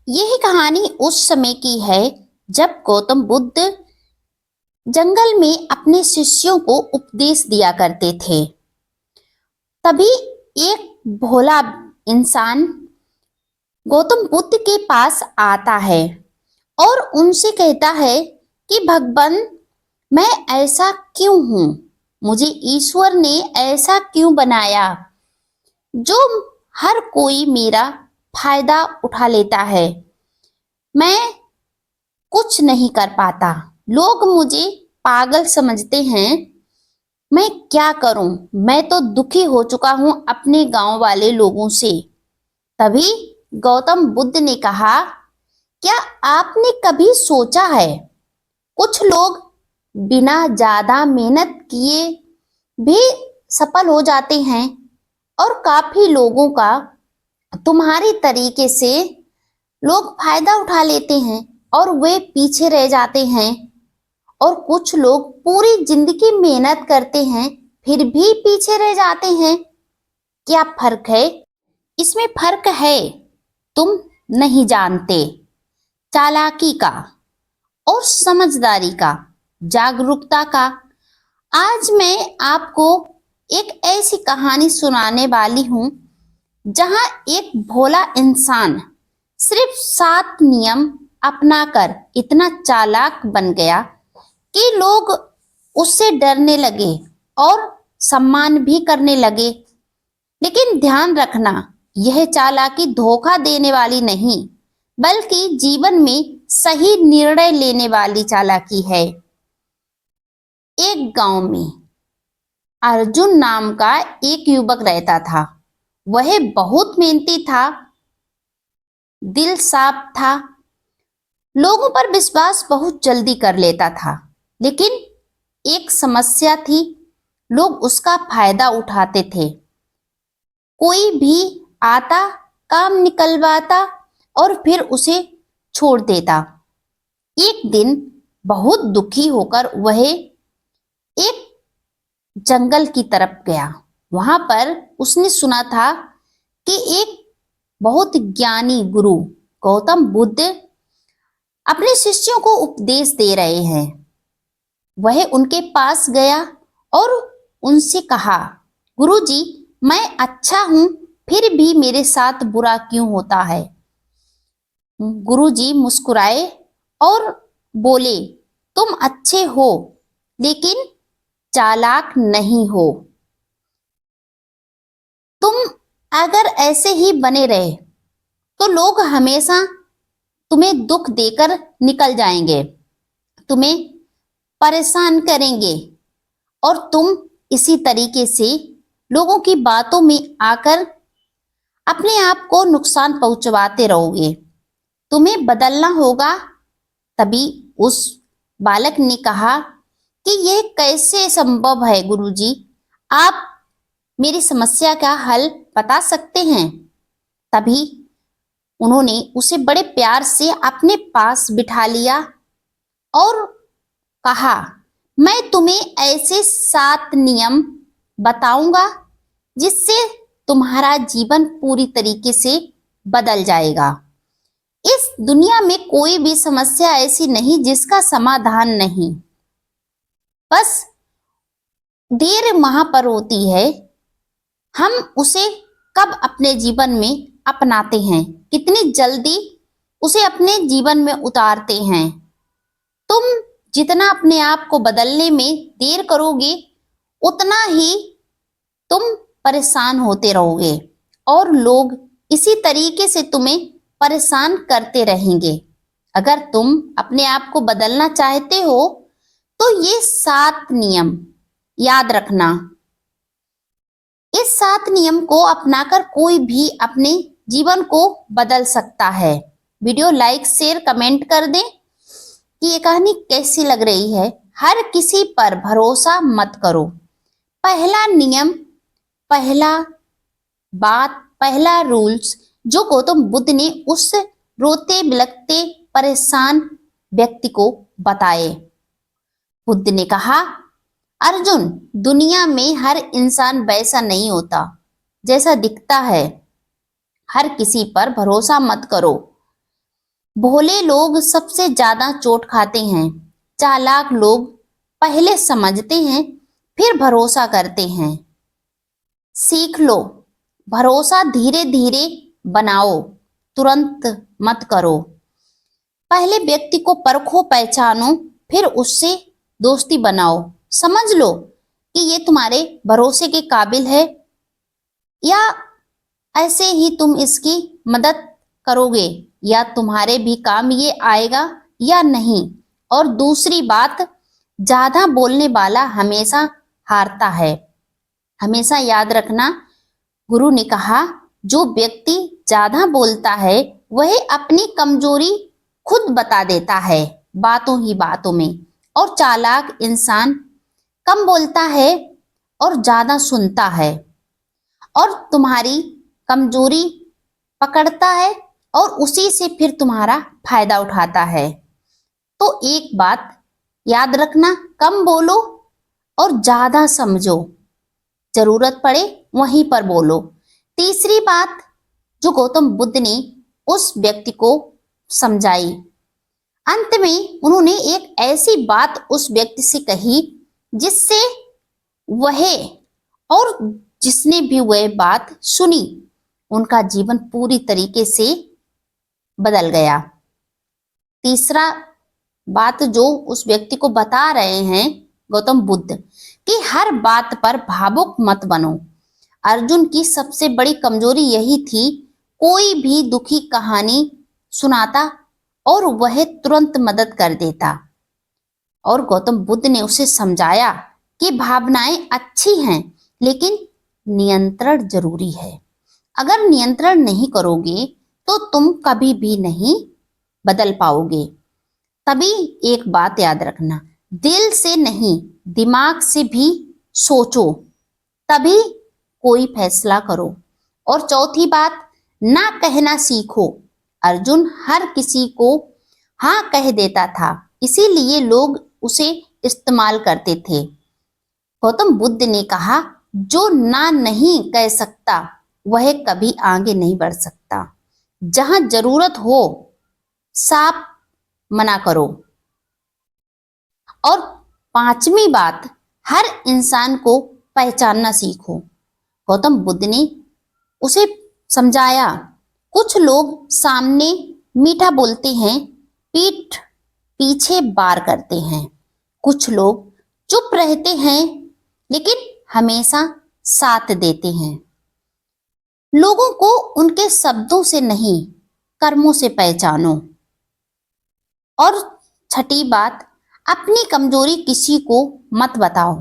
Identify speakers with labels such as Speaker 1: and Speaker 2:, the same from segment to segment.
Speaker 1: यही कहानी उस समय की है जब गौतम बुद्ध जंगल में अपने शिष्यों को उपदेश दिया करते थे। तभी एक भोला इंसान गौतम बुद्ध के पास आता है और उनसे कहता है कि भगवान, मैं ऐसा क्यों हूं? मुझे ईश्वर ने ऐसा क्यों बनाया जो हर कोई मेरा फायदा उठा लेता है? मैं कुछ नहीं कर पाता। लोग मुझे पागल समझते हैं। मैं क्या करूं? मैं तो दुखी हो चुका हूं अपने गांव वाले लोगों से। तभी गौतम बुद्ध ने कहा, क्या आपने कभी सोचा है, कुछ लोग बिना ज्यादा मेहनत किए भी सफल हो जाते हैं और काफी लोगों का तुम्हारी तरीके से लोग फायदा उठा लेते हैं और वे पीछे रह जाते हैं। और कुछ लोग पूरी जिंदगी मेहनत करते हैं फिर भी पीछे रह जाते हैं। क्या फर्क है? इसमें फर्क है, तुम नहीं जानते। चालाकी का और समझदारी का, जागरूकता का। आज मैं आपको एक ऐसी कहानी सुनाने वाली हूं जहां एक भोला इंसान सिर्फ 7 नियम अपनाकर इतना चालाक बन गया कि लोग उससे डरने लगे और सम्मान भी करने लगे। लेकिन ध्यान रखना, यह चालाकी धोखा देने वाली नहीं, बल्कि जीवन में सही निर्णय लेने वाली चालाकी है। एक गांव में अर्जुन नाम का एक युवक रहता था। वह बहुत मेहनती था, दिल साफ था, लोगों पर विश्वास बहुत जल्दी कर लेता था। लेकिन एक समस्या थी, लोग उसका फायदा उठाते थे। कोई भी आता, काम निकलवाता और फिर उसे छोड़ देता। एक दिन बहुत दुखी होकर वह एक जंगल की तरफ गया। वहां पर उसने सुना था कि एक बहुत ज्ञानी गुरु गौतम बुद्ध अपने शिष्यों को उपदेश दे रहे हैं। वह उनके पास गया और उनसे कहा, गुरुजी, मैं अच्छा हूं, फिर भी मेरे साथ बुरा क्यों होता है? गुरुजी मुस्कुराए और बोले, तुम अच्छे हो लेकिन चालाक नहीं हो। तुम अगर ऐसे ही बने रहे तो लोग हमेशा तुम्हें दुख देकर निकल जाएंगे, तुम्हें परेशान करेंगे और तुम इसी तरीके से लोगों की बातों में आकर अपने आप को नुकसान पहुंचवाते रहोगे। तुम्हें बदलना होगा। तभी उस बालक ने कहा कि यह कैसे संभव है गुरुजी? आप मेरी समस्या का हल बता सकते हैं? तभी उन्होंने उसे बड़े प्यार से अपने पास बिठा लिया और कहा, मैं तुम्हें ऐसे 7 नियम बताऊंगा जिससे तुम्हारा जीवन पूरी तरीके से बदल जाएगा। इस दुनिया में कोई भी समस्या ऐसी नहीं जिसका समाधान नहीं, बस देर वहां पर होती है। हम उसे कब अपने जीवन में अपनाते हैं, कितनी जल्दी उसे अपने जीवन में उतारते हैं। तुम जितना अपने आप को बदलने में देर करोगे, उतना ही तुम परेशान होते रहोगे और लोग इसी तरीके से तुम्हें परेशान करते रहेंगे। अगर तुम अपने आप को बदलना चाहते हो तो ये 7 नियम याद रखना। इस 7 नियम को अपनाकर कोई भी अपने जीवन को बदल सकता है। वीडियो लाइक, शेयर, कमेंट कर दें कि ये कहानी कैसी लग रही है। हर किसी पर भरोसा मत करो। पहला नियम, पहला बात, पहला रूल्स जो गौतम बुद्ध ने उस रोते बिलखते परेशान व्यक्ति को बताए। बुद्ध ने कहा, अर्जुन, दुनिया में हर इंसान वैसा नहीं होता जैसा दिखता है। हर किसी पर भरोसा मत करो। भोले लोग सबसे ज्यादा चोट खाते हैं, चालाक लोग पहले समझते हैं फिर भरोसा करते हैं। सीख लो, भरोसा धीरे धीरे बनाओ, तुरंत मत करो। पहले व्यक्ति को परखो, पहचानो, फिर उससे दोस्ती बनाओ। समझ लो कि ये तुम्हारे भरोसे के काबिल है या ऐसे ही तुम इसकी मदद करोगे, या तुम्हारे भी काम ये आएगा या नहीं। और दूसरी बात, ज्यादा बोलने वाला हमेशा हारता है। हमेशा याद रखना, गुरु ने कहा जो व्यक्ति ज्यादा बोलता है वह अपनी कमजोरी खुद बता देता है बातों ही बातों में, और चालाक इंसान कम बोलता है और ज्यादा सुनता है और तुम्हारी कमजोरी पकड़ता है और उसी से फिर तुम्हारा फायदा उठाता है। तो एक बात याद रखना, कम बोलो और ज्यादा समझो, जरूरत पड़े वहीं पर बोलो। तीसरी बात जो गौतम बुद्ध ने उस व्यक्ति को समझाई, अंत में उन्होंने एक ऐसी बात उस व्यक्ति से कही जिससे वह और जिसने भी वह बात सुनी उनका जीवन पूरी तरीके से बदल गया। तीसरा बात जो उस व्यक्ति को बता रहे हैं गौतम बुद्ध, कि हर बात पर भावुक मत बनो। अर्जुन की सबसे बड़ी कमजोरी यही थी, कोई भी दुखी कहानी सुनाता और वह तुरंत मदद कर देता। और गौतम बुद्ध ने उसे समझाया कि भावनाएं अच्छी हैं लेकिन नियंत्रण जरूरी है। अगर नियंत्रण नहीं करोगे तो तुम कभी भी नहीं बदल पाओगे। तभी एक बात याद रखना, दिल से नहीं दिमाग से भी सोचो, तभी कोई फैसला करो। और चौथी बात, ना कहना सीखो। अर्जुन हर किसी को हाँ कह देता था, इसीलिए लोग उसे इस्तेमाल करते थे। गौतम बुद्ध ने कहा जो ना नहीं कह सकता वह कभी आगे नहीं बढ़ सकता। जहां जरूरत हो साफ मना करो। और पांचवी बात, हर इंसान को पहचानना सीखो। गौतम बुद्ध ने उसे समझाया, कुछ लोग सामने मीठा बोलते हैं, पीठ पीछे बार करते हैं। कुछ लोग चुप रहते हैं लेकिन हमेशा साथ देते हैं। लोगों को उनके शब्दों से नहीं कर्मों से पहचानो। और छठी बात, अपनी कमजोरी किसी को मत बताओ।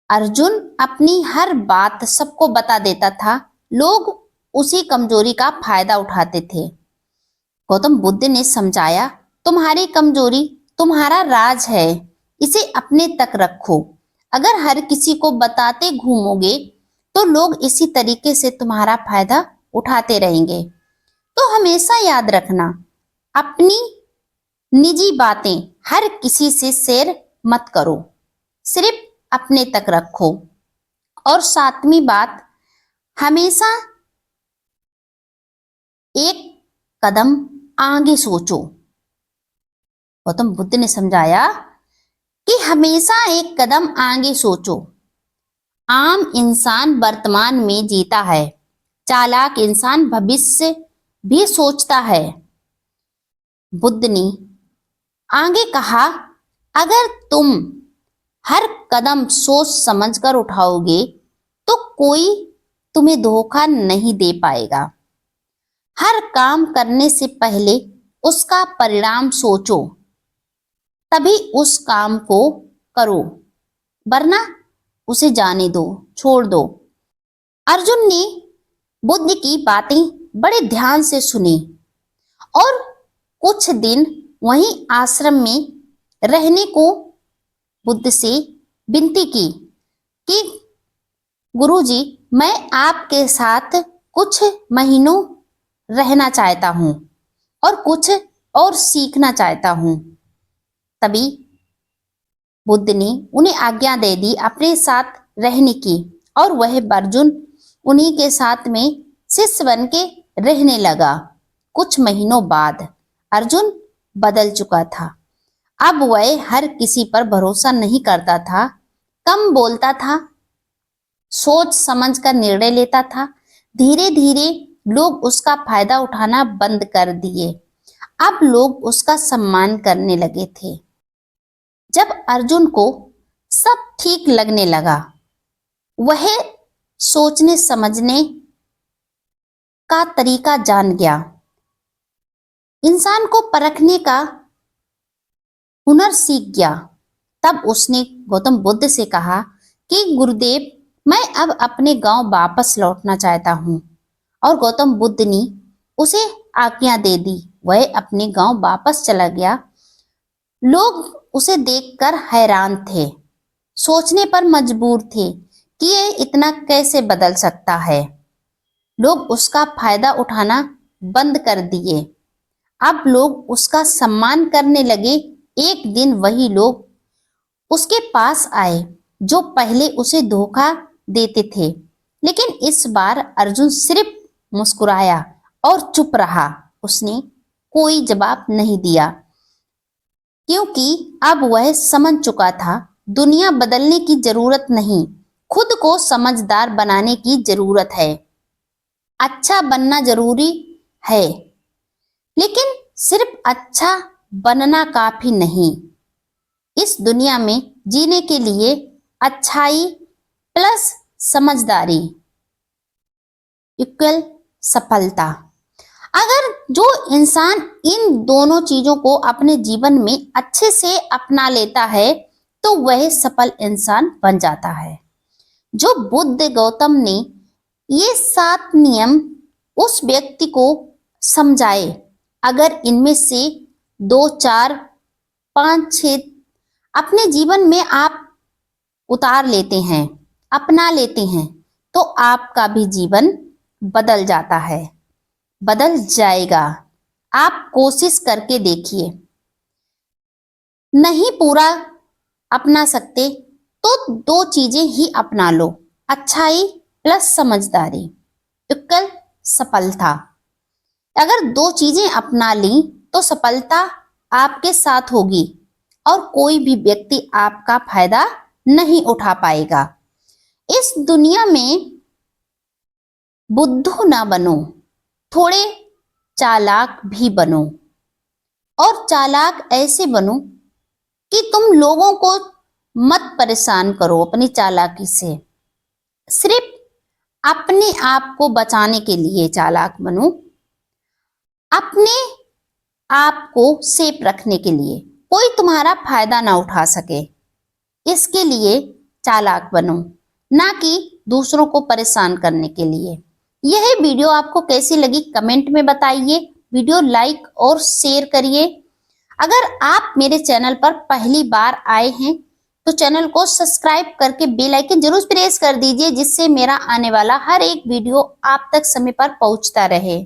Speaker 1: अर्जुन अपनी हर बात सबको बता देता था, लोग उसी कमजोरी का फायदा उठाते थे। गौतम बुद्ध ने समझाया, तुम्हारी कमजोरी तुम्हारा राज है, इसे अपने तक रखो। अगर हर किसी को बताते घूमोगे तो लोग इसी तरीके से तुम्हारा फायदा उठाते रहेंगे। तो हमेशा याद रखना, अपनी निजी बातें हर किसी से शेयर मत करो, सिर्फ अपने तक रखो। और सातवीं बात, हमेशा एक कदम आगे सोचो। गौतम बुद्ध ने समझाया कि हमेशा एक कदम आगे सोचो। आम इंसान वर्तमान में जीता है, चालाक इंसान भविष्य भी सोचता है। बुद्ध ने आगे कहा, अगर तुम हर कदम सोच समझकर उठाओगे तो कोई तुम्हें धोखा नहीं दे पाएगा। हर काम करने से पहले उसका परिणाम सोचो, तभी उस काम को करो, वरना उसे जाने दो, छोड़ दो। अर्जुन ने बुद्ध की बातें बड़े ध्यान से सुनी और कुछ दिन वहीं आश्रम में रहने को बुद्ध से विनती की कि गुरुजी, मैं आपके साथ कुछ महीनों रहना चाहता हूँ और कुछ और सीखना चाहता हूँ। तभी बुद्ध ने उन्हें आज्ञा दे दी अपने साथ रहने की, और वह अर्जुन उन्हीं के साथ में शिष्य बन के रहने लगा। कुछ महीनों बाद अर्जुन बदल चुका था। अब वह हर किसी पर भरोसा नहीं करता था, कम बोलता था, सोच समझ कर निर्णय लेता था। धीरे धीरे लोग उसका फायदा उठाना बंद कर दिए। अब लोग उसका सम्मान करने लगे थे। जब अर्जुन को सब ठीक लगने लगा, वह सोचने समझने का तरीका जान गया, इंसान को परखने का हुनर सीख गया। तब उसने गौतम बुद्ध से कहा कि गुरुदेव, मैं अब अपने गांव वापस लौटना चाहता हूँ। और गौतम बुद्ध ने उसे आज्ञा दे दी। वह अपने गांव वापस चला गया। लोग उसे देखकर हैरान थे, सोचने पर मजबूर थे कि ये इतना कैसे बदल सकता है। लोग उसका फायदा उठाना बंद कर दिए। अब लोग उसका सम्मान करने लगे। एक दिन वही लोग उसके पास आए जो पहले उसे धोखा देते थे, लेकिन इस बार अर्जुन सिर्फ मुस्कुराया और चुप रहा। उसने कोई जवाब नहीं दिया, क्योंकि अब वह समझ चुका था दुनिया बदलने की जरूरत नहीं, खुद को समझदार बनाने की जरूरत है। अच्छा बनना जरूरी है, लेकिन सिर्फ अच्छा बनना काफी नहीं। इस दुनिया में जीने के लिए अच्छाई प्लस समझदारी इक्वल सफलता। अगर जो इंसान इन दोनों चीजों को अपने जीवन में अच्छे से अपना लेता है तो वह सफल इंसान बन जाता है। जो बुद्ध गौतम ने ये 7 नियम उस व्यक्ति को समझाए, अगर इनमें से 2, 4, 5, 6 अपने जीवन में आप उतार लेते हैं, अपना लेते हैं, तो आपका भी जीवन बदल जाता है, बदल जाएगा। आप कोशिश करके देखिए। नहीं पूरा अपना सकते तो 2 चीजें ही अपना लो, अच्छाई प्लस समझदारी इक्वल सफलता। अगर 2 चीजें अपना ली तो सफलता आपके साथ होगी और कोई भी व्यक्ति आपका फायदा नहीं उठा पाएगा। इस दुनिया में बुद्धू ना बनो, थोड़े चालाक भी बनो। और चालाक ऐसे बनो कि तुम लोगों को मत परेशान करो अपनी चालाकी से, सिर्फ अपने आप को बचाने के लिए चालाक बनो, अपने आप को सेफ रखने के लिए, कोई तुम्हारा फायदा ना उठा सके, इसके लिए चालाक बनो, ना कि दूसरों को परेशान करने के लिए। यह वीडियो आपको कैसी लगी कमेंट में बताइए। वीडियो लाइक और शेयर करिए। अगर आप मेरे चैनल पर पहली बार आए हैं तो चैनल को सब्सक्राइब करके बेल आइकन जरूर प्रेस कर दीजिए, जिससे मेरा आने वाला हर एक वीडियो आप तक समय पर पहुंचता रहे।